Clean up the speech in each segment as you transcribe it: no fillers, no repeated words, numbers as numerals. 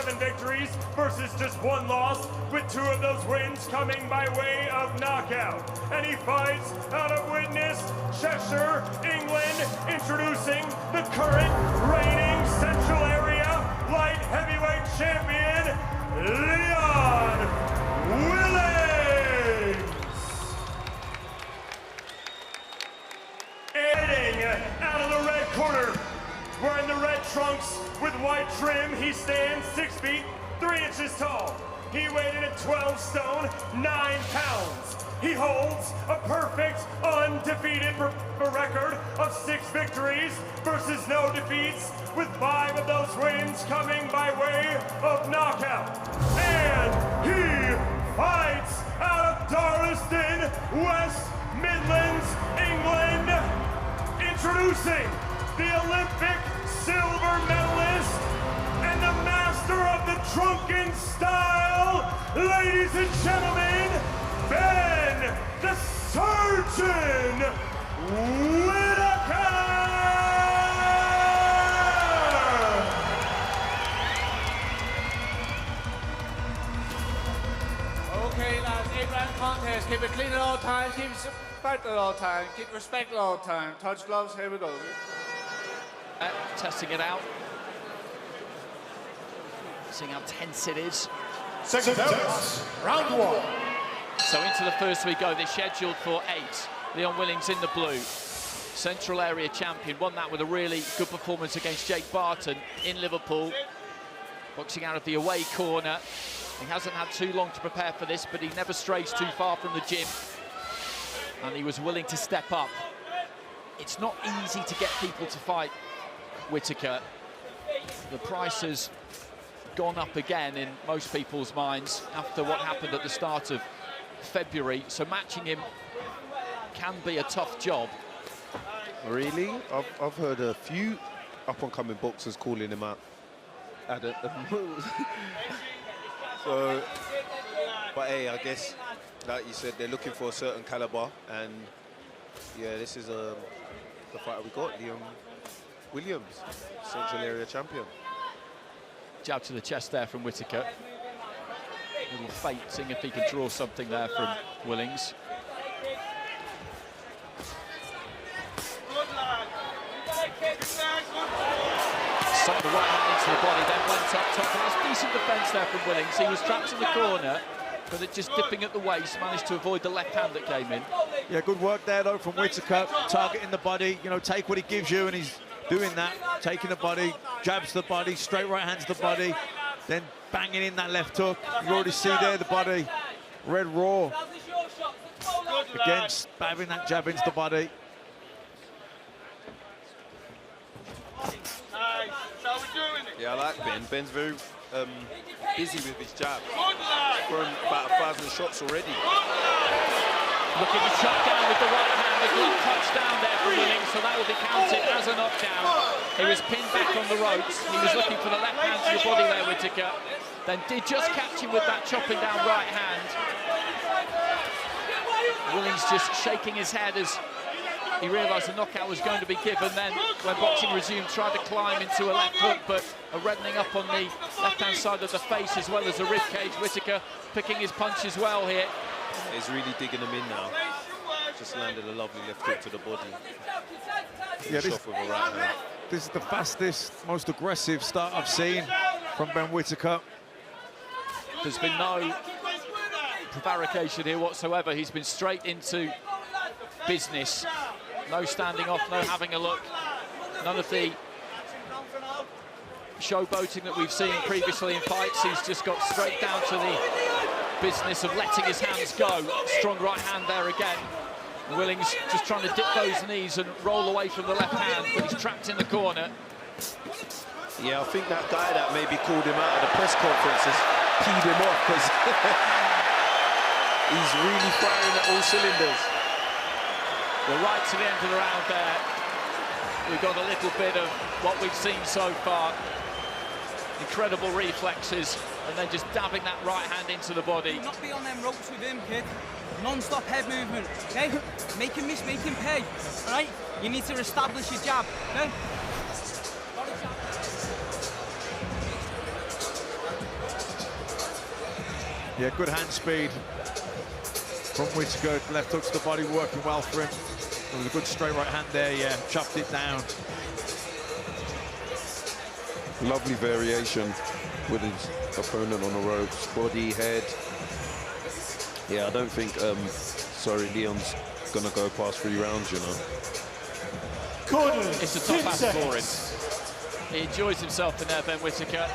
7 victories versus just 1 loss, with 2 of those wins coming by way of knockout. And he fights out of Widnes, Cheshire, England, introducing the current reigning Central Area light heavyweight champion, Leon Willings. Heading out of the red corner, wearing the red trunks with white trim, he stands 6 feet 3 inches tall. He weighed in at 12 stone 9 pounds. He holds a perfect undefeated record of 6 victories versus no defeats, with 5 of those wins coming by way of knockout. And he fights out of Darlaston, West Midlands, England, introducing the Olympic silver medalist and the master of the drunken style, ladies and gentlemen, Ben the Surgeon Whittaker! Okay, lads, 8-round contest. Keep it clean at all times, keep it respect at all times, keep respect at all times. Touch gloves, here we go. Testing it out. Seeing how tense it is. Second round 1. So into the first we go. They're scheduled for 8. Leon Willings in the blue. Central Area champion. Won that with a really good performance against Jake Barton in Liverpool. Boxing out of the away corner. He hasn't had too long to prepare for this, but he never strays too far from the gym. And he was willing to step up. It's not easy to get people to fight Whittaker. The price has gone up again in most people's minds after what happened at the start of February, so matching him can be a tough job. Really? I've heard a few up-and-coming boxers calling him out. So, but hey, I guess, like you said, they're looking for a certain caliber, and yeah, this is the fighter we got, Leon Williams, Central Area champion. Jab to the chest there from Whittaker. Little feint, seeing if he can draw something there from Willings. Sucked the right hand into the body, then went up top, and that's decent defence there from Willings. He was trapped in the corner, but it just dipping at the waist, managed to avoid the left hand that came in. Yeah, good work there though from Whittaker, targeting the body, you know, take what he gives you, and he's doing that, taking the body, jabs the body, straight right hands the body, then banging in that left hook. You already see there the body, red raw. Again, stabbing that jab into the body. Yeah, I like Ben. Ben's very busy with his jab. Thrown about 1,000 shots already. Looking to shut down with the right hand, the glove touch down there for Willings, so that will be counted as a knockdown. He was pinned back on the ropes. He was looking for the left hand to the body there, Whittaker. Then did just catch him with that chopping down right hand. Willings just shaking his head as he realised the knockout was going to be given. Then, when boxing resumed, tried to climb into a left hook, but a reddening up on the left-hand side of the face as well as the rib cage. Whittaker picking his punches well here. He's really digging them in now. Just landed a lovely left hook to the body. Yeah, Off with a right hand. This is the fastest, most aggressive start I've seen from Ben Whittaker. There's been no prevarication here whatsoever. He's been straight into business. No standing off, no having a look. None of the showboating that we've seen previously in fights. He's just got straight down to the business of letting his hands go. Strong right hand there again. Willings just trying to dip those knees and roll away from the left hand, but he's trapped in the corner. Yeah, I think that guy that maybe called him out at the press conference has peed him off, because he's really firing at all cylinders. Well, right to the end of the round there, we've got a little bit of what we've seen so far. Incredible reflexes, and then just dabbing that right hand into the body. Not be on them ropes with him, kid. Non-stop head movement, okay? Make him miss, make him pay, all right? You need to establish your jab, okay? Yeah, good hand speed from Whittaker. Left hooks to the body, working well for him. There was a good straight right hand there, yeah, chopped it down. Lovely variation with his opponent on the ropes, body, head. Yeah, I don't think, Leon's gonna go past 3 rounds, you know. Corners. It's a tough hand for him. He enjoys himself in there, Ben Whittaker.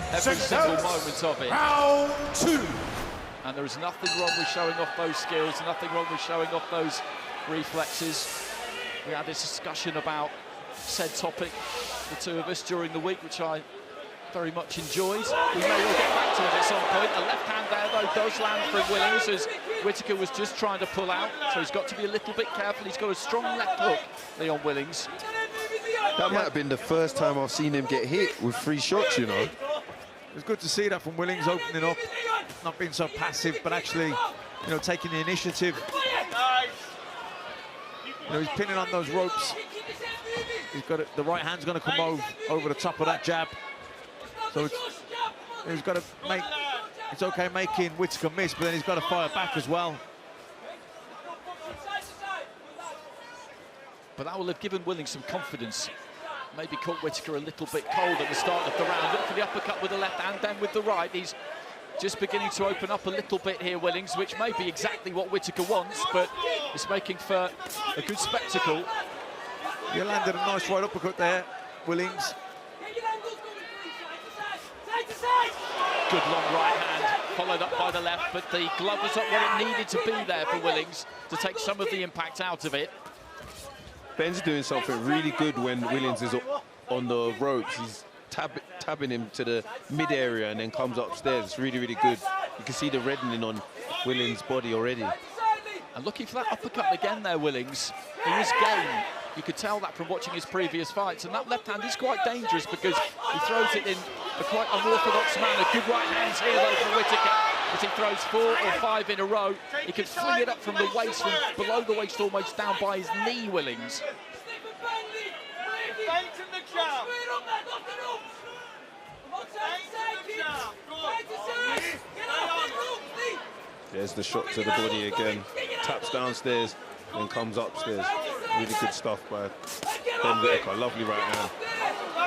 Every single moment of it. Round 2. And there is nothing wrong with showing off those skills, nothing wrong with showing off those reflexes. We had this discussion about said topic, the two of us, during the week, which I very much enjoyed. We may well get back to it at some point. The left hand there, though, does land for Willings, as Whittaker was just trying to pull out, so he's got to be a little bit careful. He's got a strong left hook, Leon Willings. That might have been the first time I've seen him get hit with 3 shots, you know. It's good to see that from Willings, opening up, not being so passive, but actually, you know, taking the initiative. You know, he's pinning on those ropes. He's got it, the right hand's going to come over the top of that jab. So he's got to make. It's okay making Whittaker miss, but then he's got to fire back as well. But that will have given Willings some confidence. Maybe caught Whittaker a little bit cold at the start of the round. Look for the uppercut with the left hand, then with the right. He's just beginning to open up a little bit here, Willings, which may be exactly what Whittaker wants, but it's making for a good spectacle. He landed a nice right uppercut there, Willings. Good long right hand, followed up by the left, but the glove was not where it needed to be there for Willings to take some of the impact out of it. Ben's doing something really good when Willings is on the ropes. He's tabbing him to the mid area and then comes upstairs. It's really, really good. You can see the reddening on Willings' body already. And looking for that uppercut again there, Willings. He was game. You could tell that from watching his previous fights. And that left hand is quite dangerous because he throws it in a quite unorthodox manner. Good right hands here, though, for Whittaker. As he throws 4 or 5 in a row, he can fling it up from the waist, from below the waist, almost down by his knee, Willings. There's the shot to the body again. Taps downstairs, then comes upstairs. Really good stuff by Ben Whittaker. Lovely right hand.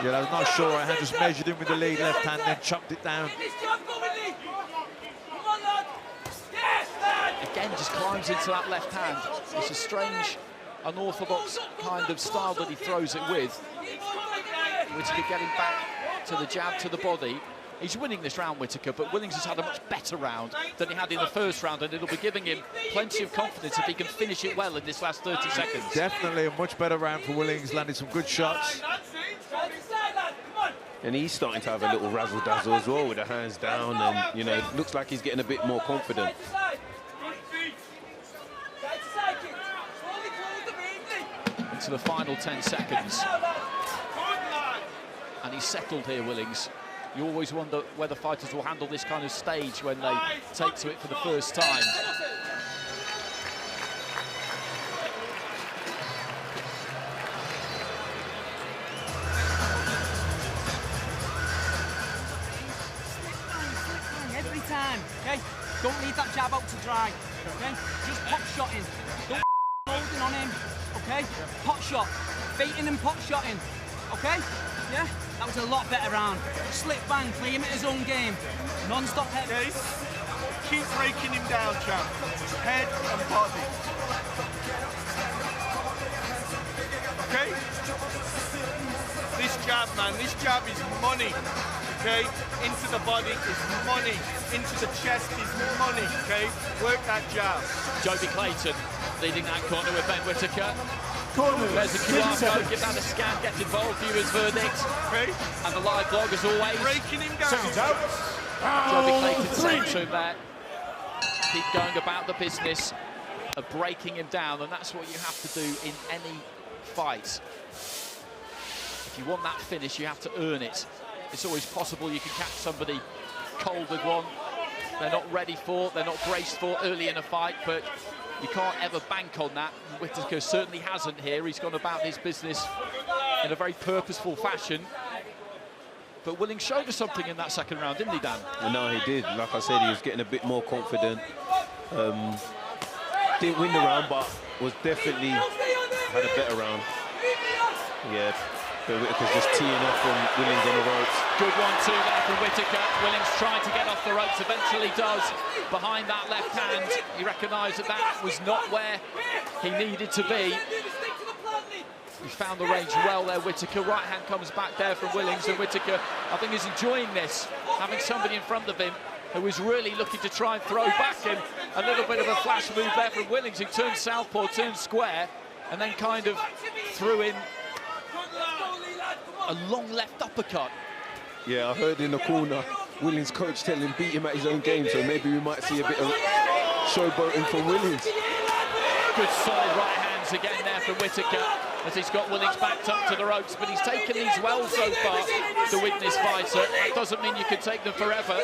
Yeah, that was not short right hand, just measured him with the lead left hand, then chopped it down. Again, just climbs into that left hand. It's a strange, unorthodox kind of style that he throws it with. Whittaker getting back to the jab to the body. He's winning this round, Whittaker, but Willings has had a much better round than he had in the first round, and it'll be giving him plenty of confidence if he can finish it well in this last 30 seconds. Definitely a much better round for Willings, landed some good shots. And he's starting to have a little razzle-dazzle as well with the hands down, and, you know, looks like he's getting a bit more confident. Into the final 10 seconds. And he's settled here, Willings. You always wonder whether fighters will handle this kind of stage when they take to it for the first time. Every time, okay? Don't leave that jab out to dry, okay? Just pop shotting. Don't holding on him, okay? Pot shot, baiting and pot shotting, okay? Yeah? That was a lot better round. Slip bang, play him at his own game. Non-stop head. Okay? Keep breaking him down, champ. Head and body. Okay? This jab, man, this jab is money. Okay? Into the body is money. Into the chest is money, okay? Work that jab. Joby Clayton leading that corner with Ben Whittaker. Corners. There's the QR code, give that a scan, get involved, viewers' verdict. Okay? And the live blog, as always. Breaking him down. Seconds out. Joby Round Clayton saying 3. to him there, keep going about the business of breaking him down, and that's what you have to do in any fight. If you want that finish, you have to earn it. It's always possible you can catch somebody cold with one they're not ready for, they're not braced for early in a fight, but you can't ever bank on that. Whittaker certainly hasn't here. He's gone about his business in a very purposeful fashion. But Willings showed us something in that second round, didn't he, Dan? No, he did. Like I said, he was getting a bit more confident. Didn't win the round, but was definitely had a better round. Yeah, but Whittaker's just teeing off from Willings on the ropes. Good 1-2 there from Whittaker. Willings trying to get off the ropes, eventually does. Behind that left hand, he recognised that that was not where he needed to be. He found the range well there, Whittaker. Right hand comes back there from Willings, and Whittaker, I think, is enjoying this, having somebody in front of him who is really looking to try and throw back, and a little bit of a flash move there from Willings, who turned southpaw, turned square, and then kind of threw in a long left uppercut. Yeah, I heard in the corner, Willings' coach telling him beat him at his own game, so maybe we might see a bit of showboating from Willings. Good solid right hands again there from Whittaker, as he's got Willings backed up to the ropes, but he's taken these well so far, the Witness fighter. That doesn't mean you can take them forever,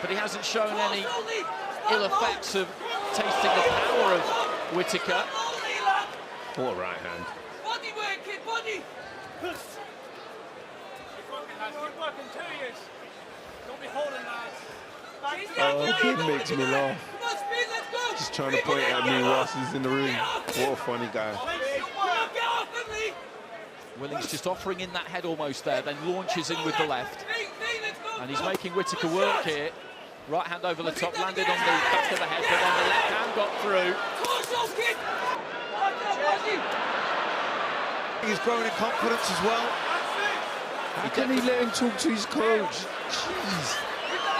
but he hasn't shown any ill effects of tasting the power of Whittaker. What a right hand. Body work, kid, body! Don't be holding that. Oh, it makes me laugh. Just trying to point at me whilst he's in the ring. What a funny guy. Willings just offering in that head almost there, then launches in with the left. And he's making Whittaker work here. Right hand over the top, landed on the back of the head, but then the left hand got through. He's growing in confidence as well. How can he let him talk to his coach? Jeez.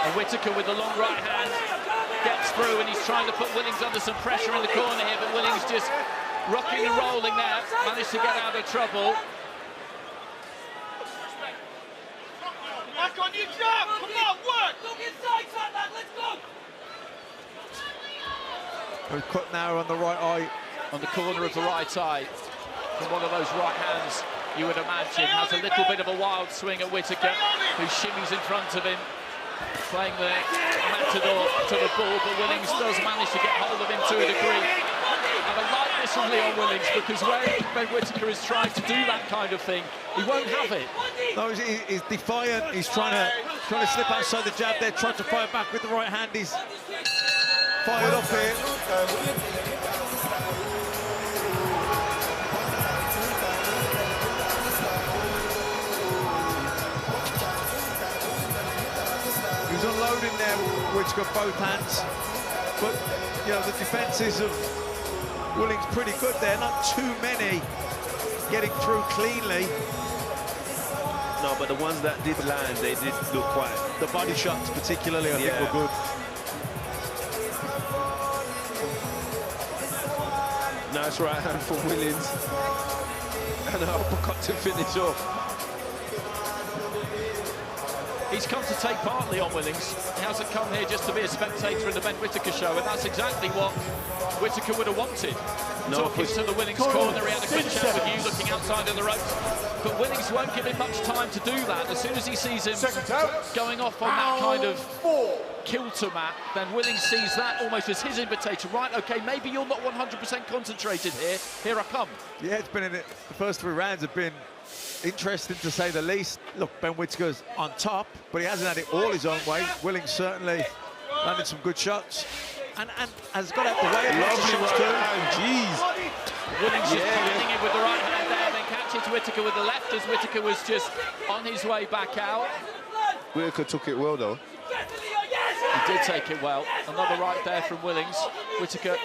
And Whittaker with the long right hand gets through, and he's trying to put Willings under some pressure in the corner here, but Willings just rocking and rolling there, managed to get out of trouble. Back on your job! Come on, work! Look inside, lad, let's go! He's cut now on the right eye. On the corner of the right eye. From one of those right hands, you would imagine, has a little bit of a wild swing at Whittaker, who shimmies in front of him, playing the matador to the ball, but Willings does manage to get hold of him to a degree. And I like this from Leon Willings, because when Ben Whittaker is trying to do that kind of thing, he won't have it. No, he's defiant. He's trying to slip outside the jab there, trying to fire back with the right hand. He's fired up here. He's unloading there, Whittaker, both hands. But, you know, the defences of Willings pretty good there. Not too many getting through cleanly. No, but the ones that did land, they did look quite... The body shots particularly, I think, were good. Nice right hand from Willings. And an uppercut to finish off. He's come to take part, Leon Willings. He hasn't come here just to be a spectator in the Ben Whittaker show, and that's exactly what Whittaker would have wanted. No, Talking to the Willings corner, he had a good chat with you, looking outside of the ropes. But Willings won't give him much time to do that. As soon as he sees him going off on that kind of kilter mat, then Willings sees that almost as his invitation. Right, OK, maybe you're not 100% concentrated here. Here I come. Yeah, it's been in it. The first 3 rounds have been interesting, to say the least. Look, Ben Whittaker's on top, but he hasn't had it all his own way. Willings certainly landed some good shots and has got out the way of lots of shots too. Jeez. Willings just coming in with the right hand there, then catches Whittaker with the left, as Whittaker was just on his way back out. Whittaker took it well, though. He did take it well. Another right there from Willings. Whittaker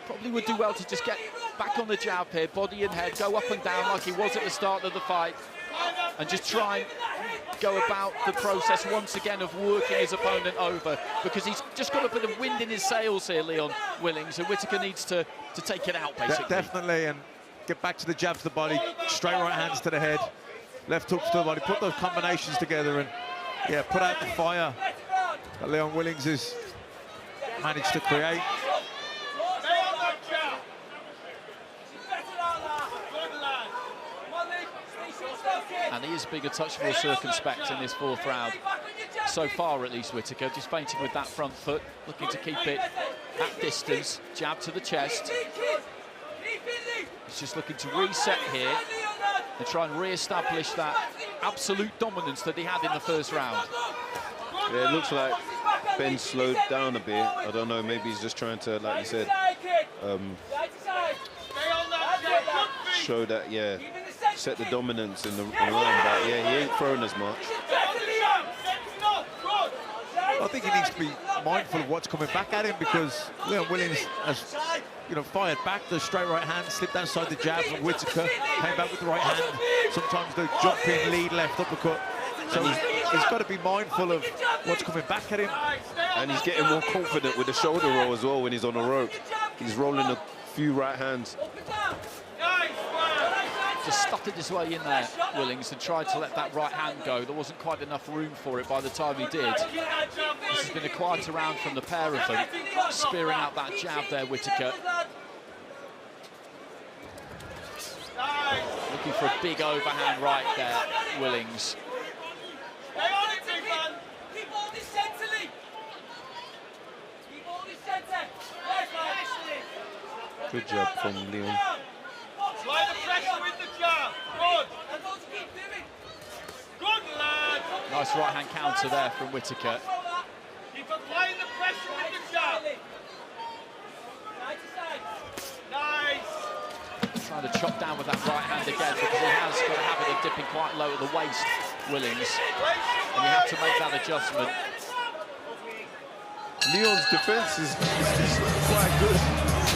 probably would do well to just get back on the jab here, body and head, go up and down like he was at the start of the fight, and just try and go about the process once again of working his opponent over, because he's just got a bit of wind in his sails here, Leon Willings, and Whittaker needs to take it out, basically. Definitely, and get back to the jab to the body, straight right hands to the head, left hooks to the body, put those combinations together and, yeah, put out the fire that Leon Willings has managed to create. And he is being a touch more circumspect in this 4th round. So far, at least, Whittaker just feinting with that front foot, looking to keep it at distance. Jab to the chest. He's just looking to reset here and try and re-establish that absolute dominance that he had in the first round. Yeah, it looks like Ben slowed down a bit. I don't know, maybe he's just trying to, like you said, show that, yeah, set the dominance in the round. But yeah, he ain't thrown as much. I think he needs to be mindful of what's coming back at him, because Leon Williams has, you know, fired back the straight right hand, slipped outside the jab from Whittaker, came back with the right hand. Sometimes the jumping lead left uppercut. So he's got to be mindful of what's coming back at him. And he's getting more confident with the shoulder roll as well when he's on the rope. He's rolling a few right hands. Just stuttered his way in there, Willings, and tried to let that right hand go. There wasn't quite enough room for it by the time he did. This has been a quieter round from the pair of them, spearing out that jab there, Whittaker. Looking for a big overhand right there, Willings. Good job from Leon. Apply the pressure with the jab. Good. Good, lad. Nice right-hand counter there from Whittaker. Keep applying the pressure with the jab. Nice. Trying to chop down with that right hand again, because he has got a habit of dipping quite low at the waist, Willings. And you have to make that adjustment. Leon's defense is quite good.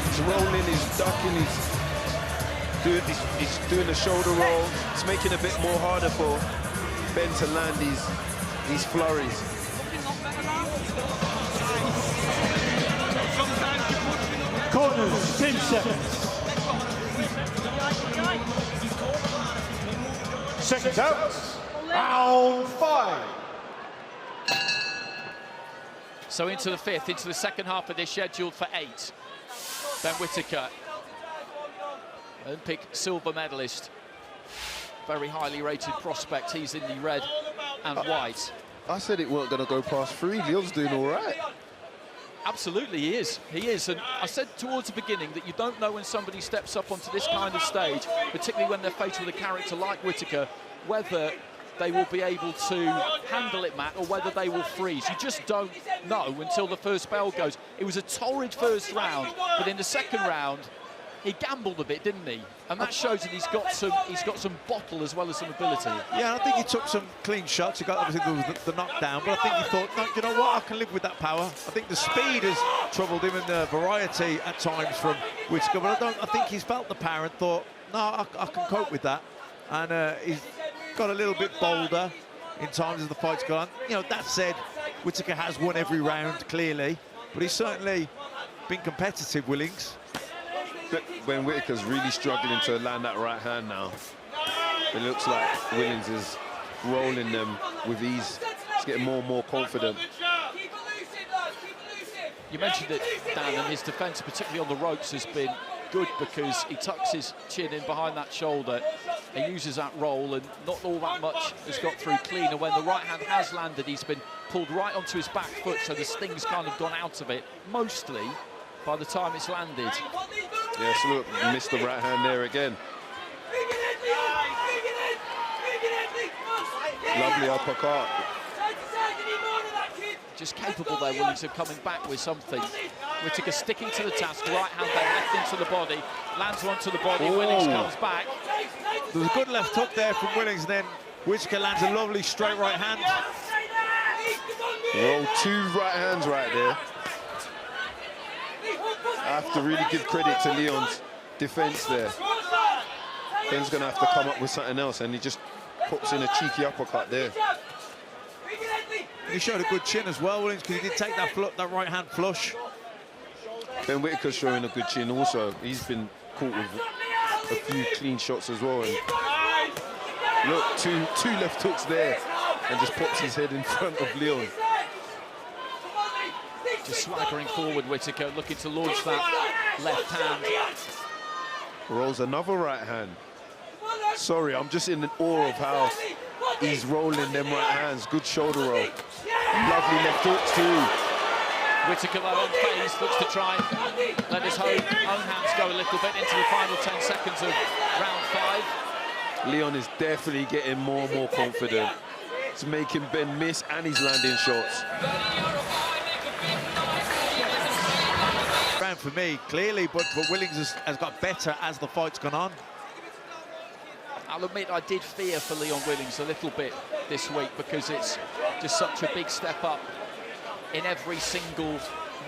He's rolling, he's ducking, he's doing the shoulder roll. It's making it a bit more harder for Ben to land these flurries. Corners, 10 seconds. Seconds out. Round 5. So into the fifth, into the second half of this, scheduled for 8. Ben Whittaker, Olympic silver medalist, very highly rated prospect. He's in the red and white. I said it weren't going to go past 3. Leon's doing all right. Absolutely, he is. He is. And I said towards the beginning that you don't know when somebody steps up onto this kind of stage, particularly when they're faced with a character like Whittaker, whether they will be able to handle it, Matt, or whether they will freeze. You just don't know until the first bell goes. It was a torrid first round, but in the second round, he gambled a bit, didn't he? And that shows that he's got some bottle as well as some ability. Yeah, I think he took some clean shots. He got, obviously, there was the knockdown, but I think he thought, no, you know what, I can live with that power. I think the speed has troubled him and the variety at times from Whittaker, but I think he's felt the power and thought, no, I can cope with that. And he's got a little bit bolder in times as the fight's gone. You know, that said, Whittaker has won every round, clearly, but he's certainly been competitive, Willings. Ben Whittaker's really struggling to land that right hand now. It looks like Willings is rolling them with ease. He's getting more and more confident. You mentioned it, Dan, and his defence, particularly on the ropes, has been good because he tucks his chin in behind that shoulder. He uses that roll, and not all that much has got through clean. And when the right hand has landed, he's been pulled right onto his back foot, so the sting's kind of gone out of it, mostly by the time it's landed. Yes, look, missed the right hand there again. Lovely uppercut. Just capable there, Willings, of coming back with something. Whittaker sticking to the task, right hand there, left into the body, lands onto the body, Willings comes back. There was a good left hook there from Willings, and then Whittaker lands a lovely straight right hand. Roll 2 right hands right there. I have to really give credit to Leon's defense there. Ben's going to have to come up with something else, and he just pops in a cheeky uppercut there. He showed a good chin as well, Willings, because he did take that right hand flush. Ben Whittaker's showing a good chin also. He's been caught with a few clean shots as well. And look, two left hooks there, and just pops his head in front of Leon. Just swaggering forward, Whittaker, looking to launch that left hand. Rolls another right hand. Sorry, I'm just in awe of how he's rolling them right hands. Good shoulder roll. Lovely left hook too. Whittaker, though, on phase, looks to try and let his own hands go a little bit into the final 10 seconds of round 5. Leon is definitely getting more and more confident. It's making Ben miss, and he's landing shots. Round for me, clearly, but Willings has got better as the fight's gone on. I'll admit I did fear for Leon Willings a little bit this week because it's just such a big step up in every single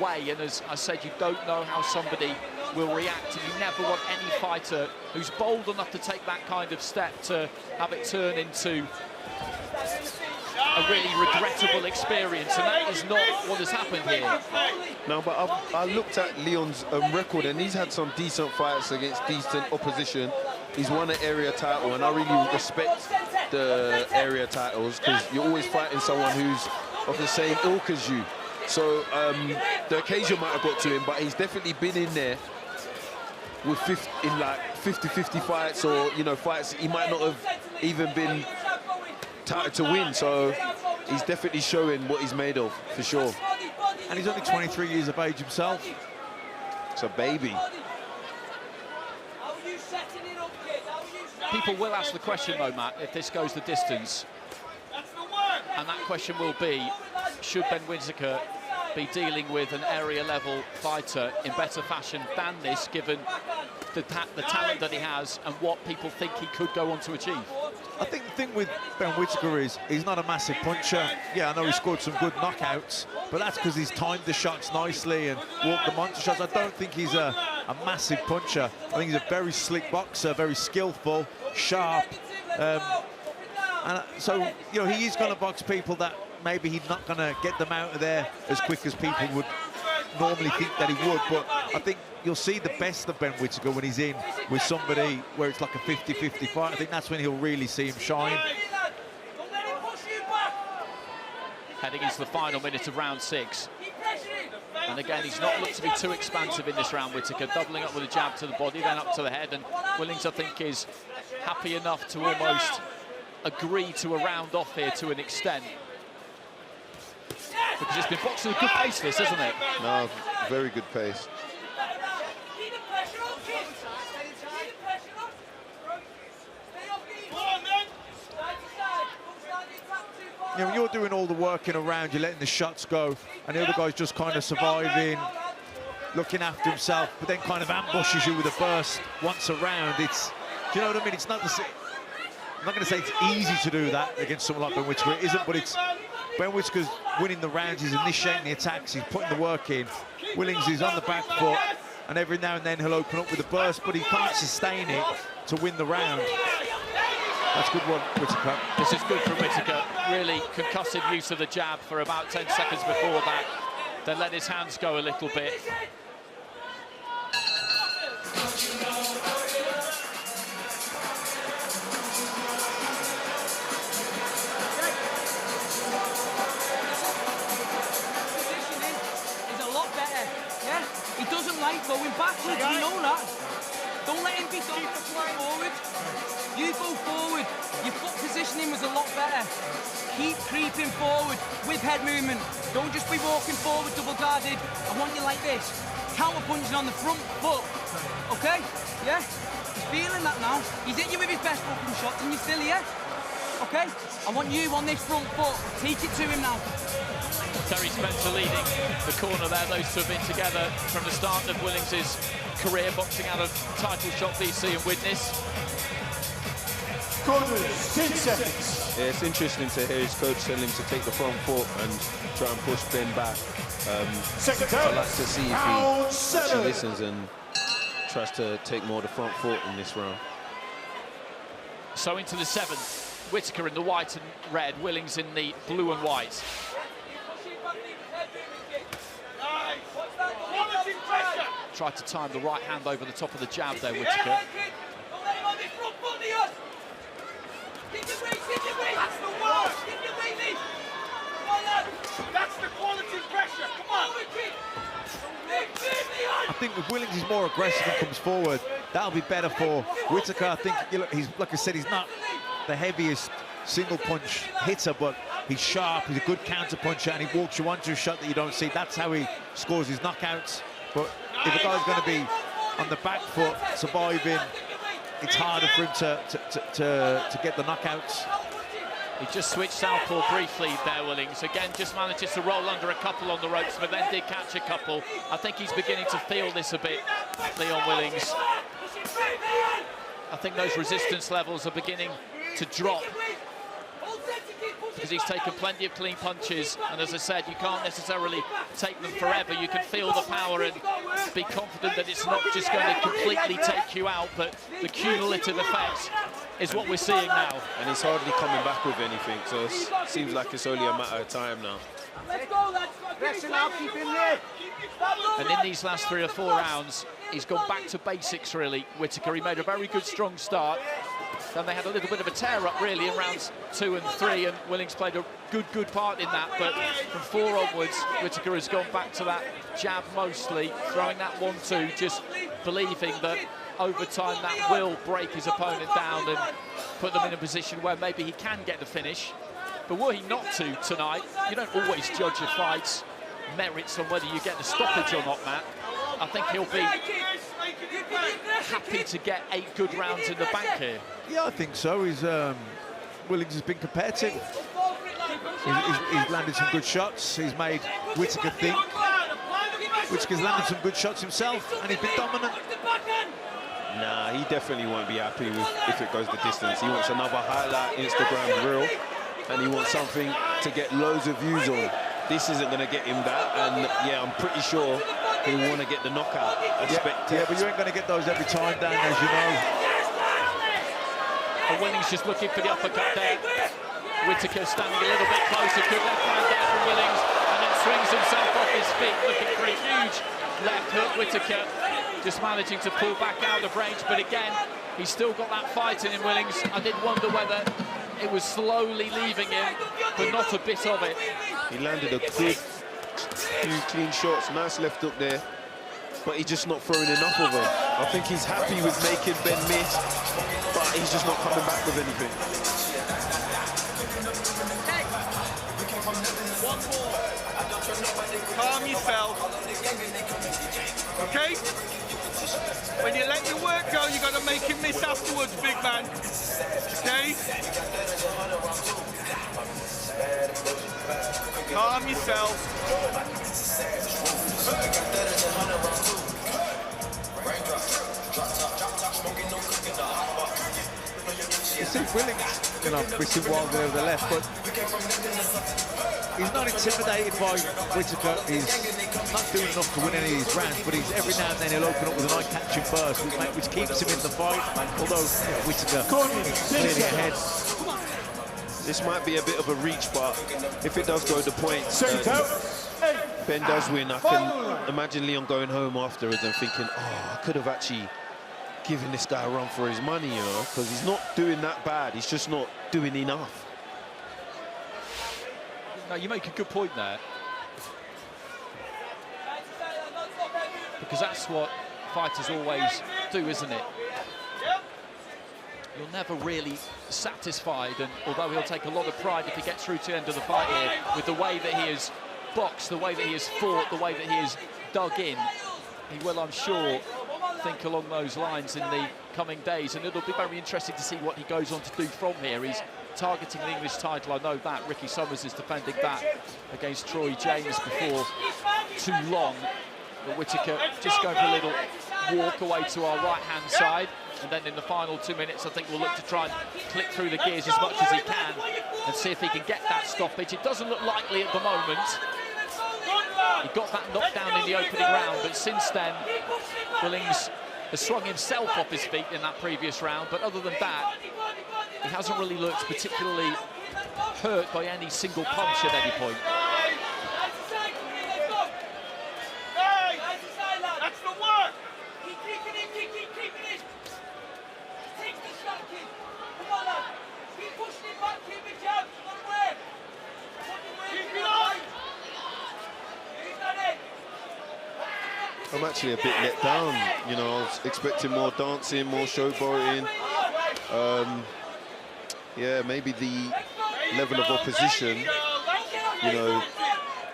way, and as I said, you don't know how somebody will react, and you never want any fighter who's bold enough to take that kind of step to have it turn into a really regrettable experience, and that is not what has happened here. No, but I looked at Leon's record, and he's had some decent fights against decent opposition. He's won an area title, and I really respect the area titles because you're always fighting someone who's of the same ilk as you. So the occasion might have got to him, but he's definitely been in there with 50-50 fights, or fights he might not have even been touted to win. So he's definitely showing what he's made of, for sure. And he's only 23 years of age himself. It's a baby. People will ask the question, though, Matt, if this goes the distance. And that question will be, should Ben Whittaker be dealing with an area-level fighter in better fashion than this, given the talent that he has and what people think he could go on to achieve? I think the thing with Ben Whittaker is he's not a massive puncher. Yeah, I know he scored some good knockouts, but that's because he's timed the shots nicely and walked the monster shots. I don't think he's a massive puncher. I think he's a very slick boxer, very skillful, sharp. And so, he is going to box people that maybe he's not going to get them out of there as quick as people would normally think that he would. But I think you'll see the best of Ben Whittaker when he's in with somebody where it's like a 50-50 fight. I think that's when he'll really see him shine. Heading into the final minute of round 6. And again, he's not looked to be too expansive in this round, Whittaker, doubling up with a jab to the body, then up to the head, and Willings, I think, is happy enough to almost agree to a round off here to an extent. Because it's been boxing at a good pace, this, isn't it? No, very good pace. When you're doing all the work in a round, you're letting the shots go, and the other guy's just kind of surviving, looking after himself, but then kind of ambushes you with a burst once a round. Do you know what I mean? It's not I'm not going to say it's easy to do that against someone like Ben Whittaker. It isn't, but Ben Whittaker's winning the rounds, he's initiating the attacks, he's putting the work in. Willings is on the back foot, and every now and then he'll open up with a burst, but he can't sustain it to win the round. That's good one, Whittaker. This is good from Whittaker. Really concussive use of the jab for about 10 seconds before that. Then let his hands go a little bit. He doesn't like going backwards, you know that. Don't let him be going forward. You go forward. Your foot positioning was a lot better. Keep creeping forward with head movement. Don't just be walking forward double-guarded. I want you like this. Counter-punching on the front foot. Okay? Yeah? He's feeling that now. He's hit you with his best fucking shots and you're still here. Okay? I want you on this front foot. Take it to him now. Terry Spencer leading the corner there. Those two have been together from the start of Willings' career, boxing out of title shot VC and Widnes. Corners, 10 seconds. Yeah, it's interesting to hear his coach tell him to take the front foot and try and push Ben back. I'd like to see if he actually listens and tries to take more of the front foot in this round. So into the 7th, Whittaker in the white and red, Willings in the blue and white. Tried to time the right hand over the top of the jab there, Whittaker. That's the word! That's the quality pressure, come on! I think if Willings is more aggressive and comes forward, that'll be better for Whittaker. I think, he's, like I said, he's not the heaviest single punch hitter, but he's sharp, he's a good counter puncher, and he walks you onto a shot that you don't see. That's how he scores his knockouts. But if a guy's going to be on the back foot, surviving, it's harder for him to get the knockouts. He just switched southpaw briefly there, Willings. Again, just manages to roll under a couple on the ropes, but then did catch a couple. I think he's beginning to feel this a bit, Leon Willings. I think those resistance levels are beginning to drop because he's taken plenty of clean punches, and as I said, you can't necessarily take them forever. You can feel the power and be confident that it's not just going to completely take you out, but the cumulative effect is what we're seeing now. And he's hardly coming back with anything, so it seems like it's only a matter of time now. And in these last 3 or 4 rounds, he's gone back to basics, really, Whittaker. He made a very good, strong start. Then they had a little bit of a tear-up, really, in rounds 2 and 3, and Willings played a good part in that. But from 4 onwards, Whittaker has gone back to that jab mostly, throwing that 1-2, just believing that over time that will break his opponent down and put them in a position where maybe he can get the finish. But were he not to tonight, you don't always judge your fights' merits on whether you get the stoppage or not, Matt. I think he'll be happy to get 8 good rounds in the bank here. Yeah, I think so. Willings has been competitive. He's landed some good shots. He's made Whittaker think. Whittaker's landed some good shots himself, and he's been dominant. Nah, he definitely won't be happy with if it goes the distance. He wants another highlight Instagram reel, and he wants something to get loads of views on. This isn't going to get him that, and yeah, I'm pretty sure he'll want to get the knockout. Yeah, but you ain't going to get those every time, Dan, as you know. And Willings just looking for the uppercut there. Whittaker standing a little bit closer, good left hand there from Willings, and then swings himself off his feet, looking for a huge left hook. Whittaker just managing to pull back out of range, but again, he's still got that fight in him, Willings. I did wonder whether it was slowly leaving him, but not a bit of it. He landed a good few clean shots, nice left hook there, but he's just not throwing enough of them. I think he's happy with making Ben miss, but he's just not coming back with anything. One more. Calm yourself. Okay? When you let your work go, you got to make him miss afterwards, big man. Okay? Calm yourself. You see Willings, twisting wildly over the left, but he's not intimidated by Whittaker. He's not doing enough to win any of these rounds, but every now and then he'll open up with an eye-catching burst, which keeps him in the fight, although Whittaker clearly ahead. This might be a bit of a reach, but if it does go to points, Ben does win. I can imagine Leon going home afterwards and thinking, oh, I could have actually given this guy a run for his money, you know, because he's not doing that bad. He's just not doing enough. No, you make a good point there. Because that's what fighters always do, isn't it? You're never really satisfied, and although he'll take a lot of pride if he gets through to the end of the fight here, with the way that he has boxed, the way that he has fought, the way that he has dug in, he will, I'm sure, think along those lines in the coming days, and it'll be very interesting to see what he goes on to do from here. He's targeting the English title, I know that. Ricky Summers is defending that against Troy James before too long. But Whittaker just going for a little walk away to our right-hand side, and then in the final 2 minutes, I think we'll look to try and click through the gears as much as he can and see if he can get that stoppage. It doesn't look likely at the moment. He got that knockdown in the opening round, but since then, Willings has swung himself off his feet in that previous round, but other than that, he hasn't really looked particularly hurt by any single punch at any point. That's the work! I'm actually a bit let down, you know. I was expecting more dancing, more showboating. Yeah, maybe the level of opposition, you know,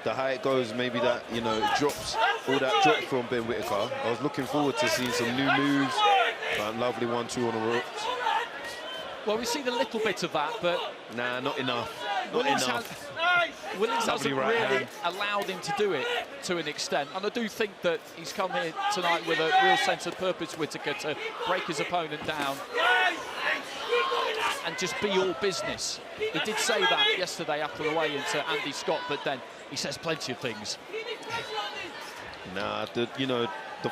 the higher it goes, maybe that, you know, it drops, all that drops from Ben Whittaker. I was looking forward to seeing some new moves, but Lovely 1-2 on the ropes. Well, we've seen a little bit of that, but Nah, not enough. Not Willings enough. Willings Lovely hasn't right really hand. allowed him to do it to an extent, and I do think that he's come here tonight with a real sense of purpose, Whittaker, to break his opponent down and just be all business. He did say that yesterday after the weigh-in to Andy Scott, but then he says plenty of things. Nah, the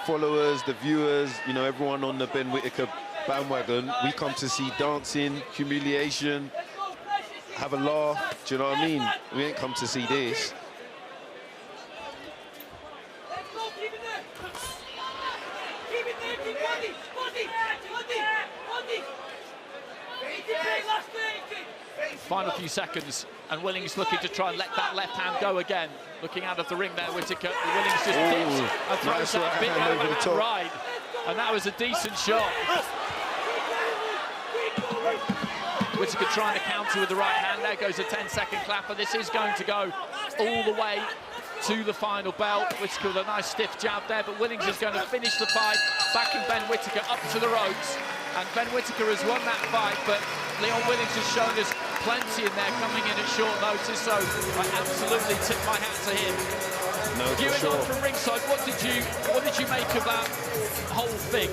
followers, the viewers, everyone on the Ben Whittaker bandwagon, we come to see dancing, humiliation, have a laugh. Do you know what I mean? We ain't come to see this. Final few seconds, and Willings looking to try and let that left hand go again. Looking out of the ring there, Whittaker. Willings just dips and throws nice that right big hand over the top. right. And that was a decent shot. Whittaker trying to counter with the right hand. There goes a 10-second clapper. This is going to go all the way to the final belt. Whittaker with a nice stiff jab there, but Willings is going to finish the fight, backing Ben Whittaker up to the ropes. And Ben Whittaker has won that fight, but Leon Willings has shown us plenty in there coming in at short notice, so I absolutely tip my hat to him. No, for Viewing sure. on from ringside, what did you make of that whole thing?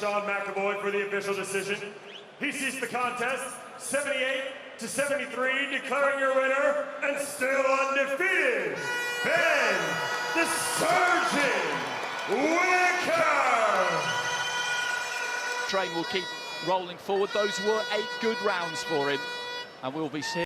Sean McAvoy for the official decision. He ceased the contest, 78-73, declaring your winner, and still undefeated, Ben the Surgeon Whittaker. Train will keep rolling forward. Those were 8 good rounds for him, and we'll be seeing